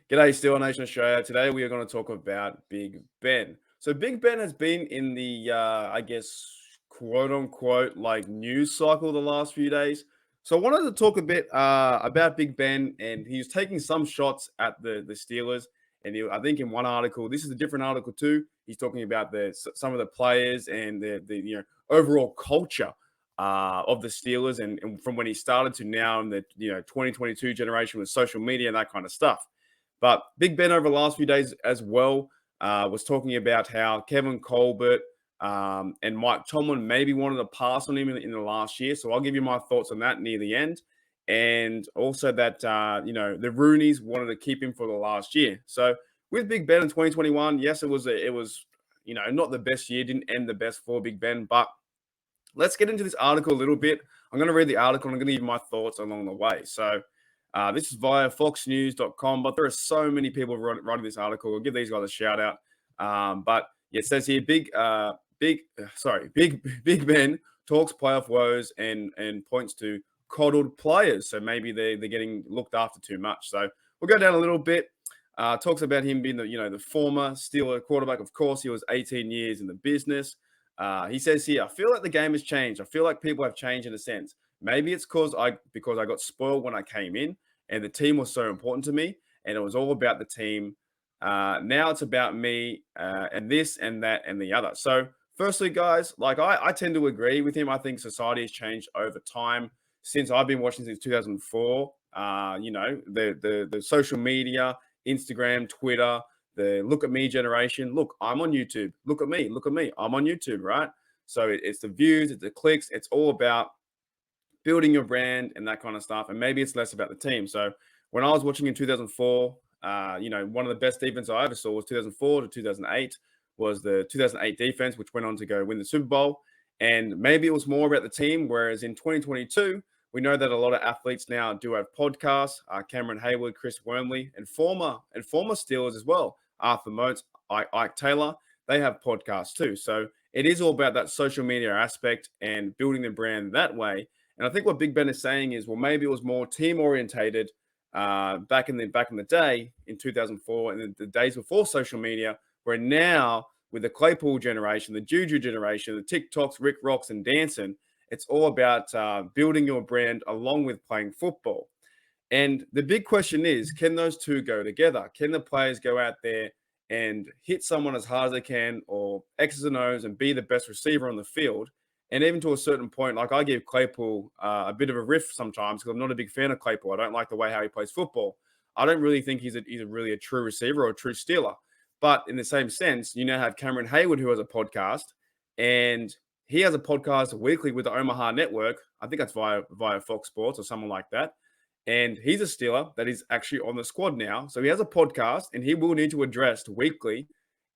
G'day, Steeler Nation Australia. Today we are going to talk about Big Ben. So Big Ben has been in the, I guess, quote unquote, like news cycle the last few days. So I wanted to talk a bit about Big Ben, and he's taking some shots at the Steelers. And I think in one article, this is a different article too. He's talking about some of the players and the overall culture of the Steelers, and from when he started to now in the 2022 generation with social media and that kind of stuff. But Big Ben over the last few days as well was talking about how Kevin Colbert and Mike Tomlin maybe wanted to pass on him in the last year. So I'll give you my thoughts on that near the end. And also that, the Rooneys wanted to keep him for the last year. So with Big Ben in 2021, yes, it was, not the best year, didn't end the best for Big Ben. But let's get into this article a little bit. I'm going to read the article and I'm going to give you my thoughts along the way. So, this is via foxnews.com, but there are so many people writing this article. I'll give these guys a shout out. But yeah, it says here, Big Ben talks playoff woes and points to coddled players. So maybe they're getting looked after too much. So we'll go down a little bit. Talks about him being the former Steeler quarterback. Of course, he was 18 years in the business. He says here, I feel like the game has changed. I feel like people have changed in a sense. Maybe it's because I got spoiled when I came in and the team was so important to me and it was all about the team. Now it's about me and this and that and the other. So firstly, guys, like I tend to agree with him. I think society has changed over time since I've been watching since 2004. The social media, Instagram, Twitter, the look at me generation. Look, I'm on YouTube. Look at me. I'm on YouTube, right? So it's the views, it's the clicks. It's all about building your brand and that kind of stuff. And maybe it's less about the team. So when I was watching in 2004, one of the best defense I ever saw was 2004 to 2008 was the 2008 defense, which went on to go win the Super Bowl. And maybe it was more about the team. Whereas in 2022, we know that a lot of athletes now do have podcasts. Cameron Hayward, Chris Wormley, and former Steelers as well. Arthur Motes, Ike Taylor, they have podcasts too. So it is all about that social media aspect and building the brand that way. And I think what Big Ben is saying is, well, maybe it was more team orientated back in the day in 2004 and the days before social media, where now with the Claypool generation, the Juju generation, the TikToks, Rick Rocks, and dancing, it's all about building your brand along with playing football. And the big question is, can those two go together? Can the players go out there and hit someone as hard as they can, or X's and O's, and be the best receiver on the field? And even to a certain point, like I give Claypool a bit of a riff sometimes because I'm not a big fan of Claypool. I don't like the way how he plays football. I don't really think he's really a true receiver or a true Steeler. But in the same sense, you now have Cameron Hayward, who has a podcast, and he has a podcast weekly with the Omaha Network. I think that's via Fox Sports or someone like that. And he's a Steeler that is actually on the squad now. So he has a podcast, and he will need to address weekly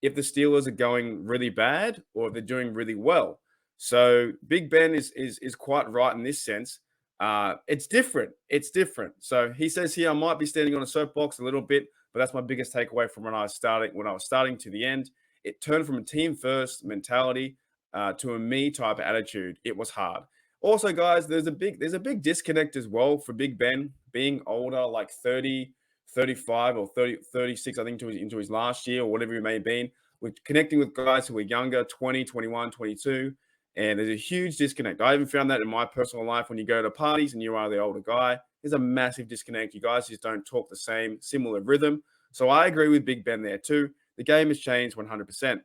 if the Steelers are going really bad or if they're doing really well. So Big Ben is quite right in this sense. It's different. It's different. So he says here, I might be standing on a soapbox a little bit, but that's my biggest takeaway from when I was starting to the end. It turned from a team first mentality to a me type of attitude. It was hard. Also, guys, there's a big disconnect as well for Big Ben being older, like 30, 35 or 30, 36, I think into his last year or whatever it may have been, with connecting with guys who are younger, 20, 21, 22. And there's a huge disconnect. I even found that in my personal life when you go to parties and you are the older guy. There's a massive disconnect. You guys just don't talk the same, similar rhythm. So I agree with Big Ben there too. The game has changed 100%.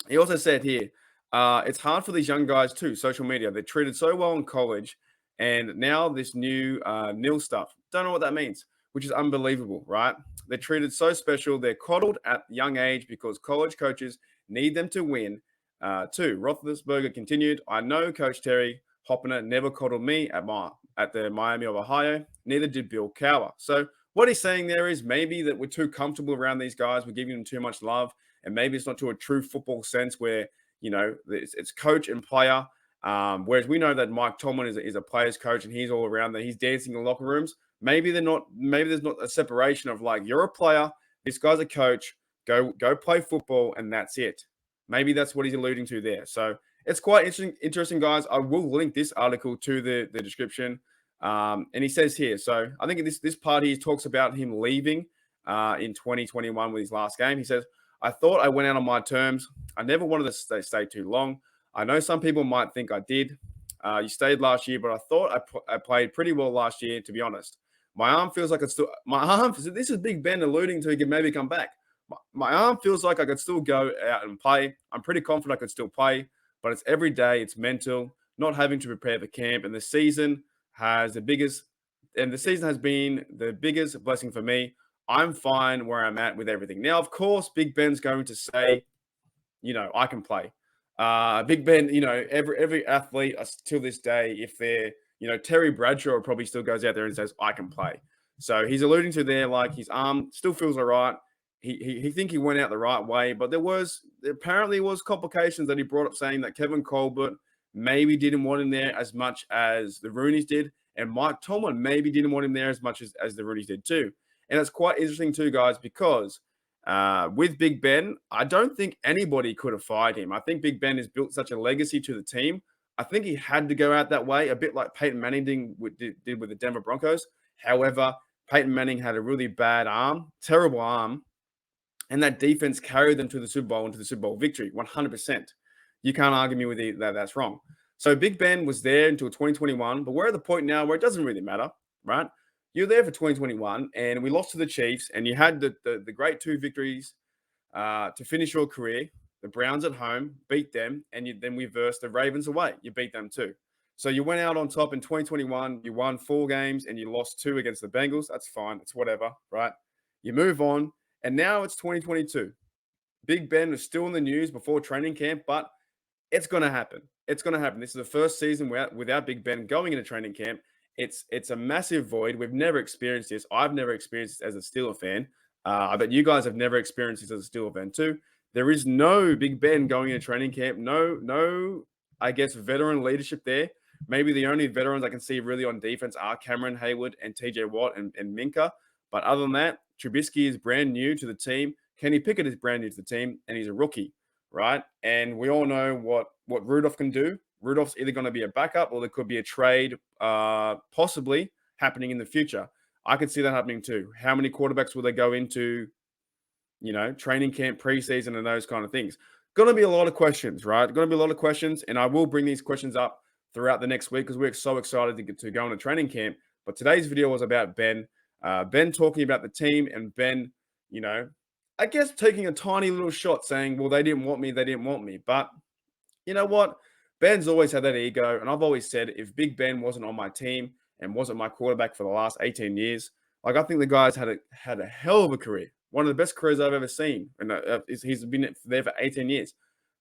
He also said here, it's hard for these young guys too, social media. They're treated so well in college. And now this new nil stuff. Don't know what that means, which is unbelievable, right? They're treated so special. They're coddled at young age because college coaches need them to win. Too. Roethlisberger continued, I know Coach Terry Hoppner never coddled me at the Miami of Ohio. Neither did Bill Cowher. So what he's saying there is maybe that we're too comfortable around these guys. We're giving them too much love. And maybe it's not to a true football sense where, it's coach and player. Whereas we know that Mike Tomlin is a player's coach and he's all around there. He's dancing in locker rooms. Maybe there's not a separation of like, you're a player, this guy's a coach, go play football, and that's it. Maybe that's what he's alluding to there. So it's quite interesting, guys. I will link this article to the description. And he says here, so I think this part here talks about him leaving in 2021 with his last game. He says, I thought I went out on my terms. I never wanted to stay too long. I know some people might think I did. You stayed last year, but I thought I played pretty well last year, to be honest. My arm feels like it's still, this is Big Ben alluding to he could maybe come back. My arm feels like I could still go out and play. I'm pretty confident I could still play, but it's every day. It's mental, not having to prepare for camp. And the season has been the biggest blessing for me. I'm fine where I'm at with everything. Now, of course, Big Ben's going to say, I can play. Big Ben, every athlete till this day, if they're, Terry Bradshaw probably still goes out there and says, I can play. So he's alluding to there, like his arm still feels all right. He think he went out the right way, but there was complications that he brought up, saying that Kevin Colbert maybe didn't want him there as much as the Rooneys did, and Mike Tomlin maybe didn't want him there as much as the Rooneys did too. And it's quite interesting too, guys, because with Big Ben, I don't think anybody could have fired him. I think Big Ben has built such a legacy to the team. I think he had to go out that way, a bit like Peyton Manning did with the Denver Broncos. However, Peyton Manning had a really bad arm, terrible arm, and that defense carried them to the Super Bowl and to the Super Bowl victory, 100%. You can't argue me with that. That's wrong. So Big Ben was there until 2021, but we're at the point now where it doesn't really matter, right? You're there for 2021, and we lost to the Chiefs, and you had the great 2 victories to finish your career. The Browns at home, beat them, and then we versed the Ravens away. You beat them too. So you went out on top in 2021. You won 4 games, and you lost 2 against the Bengals. That's fine. It's whatever, right? You move on, and now it's 2022. Big Ben was still in the news before training camp, but it's going to happen. It's going to happen. This is the first season without Big Ben going into training camp. It's a massive void. We've never experienced this. I've never experienced this as a Steeler fan. I bet you guys have never experienced this as a Steeler fan too. There is no Big Ben going into training camp. No, I guess, veteran leadership there. Maybe the only veterans I can see really on defense are Cameron Hayward and TJ Watt and Minka. But other than that, Trubisky is brand new to the team. Kenny Pickett is brand new to the team, and he's a rookie, right? And we all know what Rudolph can do. Rudolph's either going to be a backup or there could be a trade possibly happening in the future. I could see that happening too. How many quarterbacks will they go into, training camp, preseason, and those kind of things? Going to be a lot of questions, right? Going to be a lot of questions, and I will bring these questions up throughout the next week because we're so excited to go into training camp. But today's video was about Ben. Ben talking about the team, and Ben, I guess taking a tiny little shot saying, well, they didn't want me. But you know what? Ben's always had that ego, and I've always said if Big Ben wasn't on my team and wasn't my quarterback for the last 18 years, like I think the guy's had a hell of a career, one of the best careers I've ever seen, and he's been there for 18 years.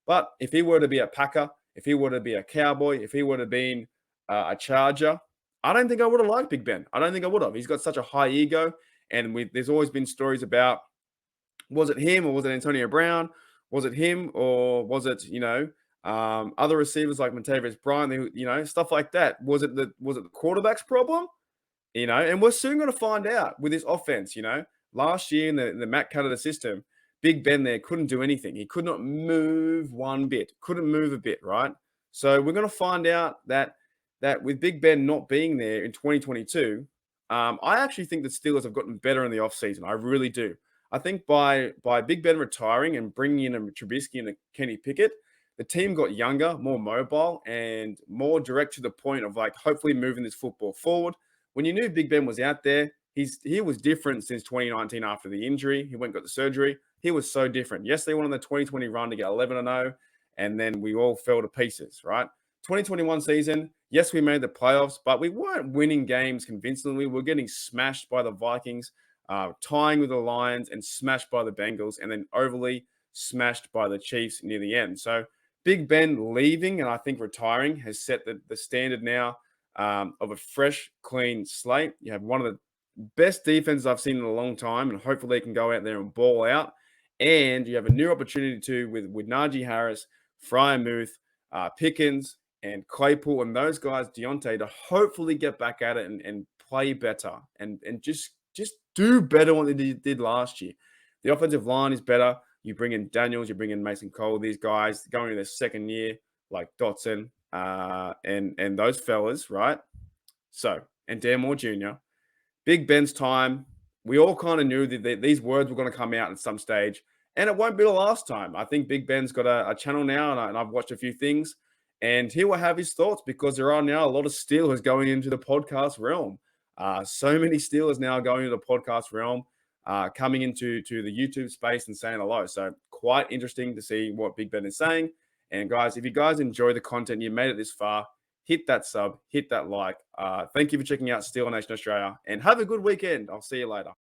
But if he were to be a Packer, if he were to be a Cowboy, if he would have been a Charger, I don't think I would have liked Big Ben. I don't think I would have. He's got such a high ego, and there's always been stories about was it him or was it Antonio Brown? Was it him or was it other receivers like Montavious Bryant? Stuff like that. Was it the quarterback's problem? And we're soon going to find out with this offense. Last year in the Matt Canada system, Big Ben there couldn't do anything. He could not move one bit. Couldn't move a bit, right? So we're going to find out that with Big Ben not being there in 2022, I actually think the Steelers have gotten better in the offseason. I really do. I think by Big Ben retiring and bringing in a Trubisky and a Kenny Pickett, the team got younger, more mobile, and more direct to the point of hopefully moving this football forward. When you knew Big Ben was out there, he was different since 2019 after the injury. He went and got the surgery. He was so different. Yes, they won on the 2020 run to get 11-0, and then we all fell to pieces, right? 2021 season, yes, we made the playoffs, but we weren't winning games convincingly. We were getting smashed by the Vikings, tying with the Lions, and smashed by the Bengals, and then overly smashed by the Chiefs near the end. So Big Ben leaving and I think retiring has set the standard now of a fresh, clean slate. You have one of the best defenses I've seen in a long time, and hopefully they can go out there and ball out. And you have a new opportunity with Najee Harris, Freiermuth, Pickens, and Claypool, and those guys, Deontay, to hopefully get back at it and play better and just do better than they did last year. The offensive line is better. You bring in Daniels, you bring in Mason Cole, these guys going in their second year, like Dotson and those fellas, right? So, and Dan Moore Jr. Big Ben's time we all kind of knew that these words were going to come out at some stage, and it won't be the last time. I think Big Ben's got a channel now, and I've watched a few things, and he will have his thoughts because there are now a lot of Steelers going into the podcast realm. So many Steelers now going into the podcast realm, coming into the YouTube space and saying hello. So quite interesting to see what Big Ben is saying. And guys, if you guys enjoy the content, you made it this far, hit that sub, hit that like. Thank you for checking out Steel Nation Australia, and have a good weekend. I'll see you later.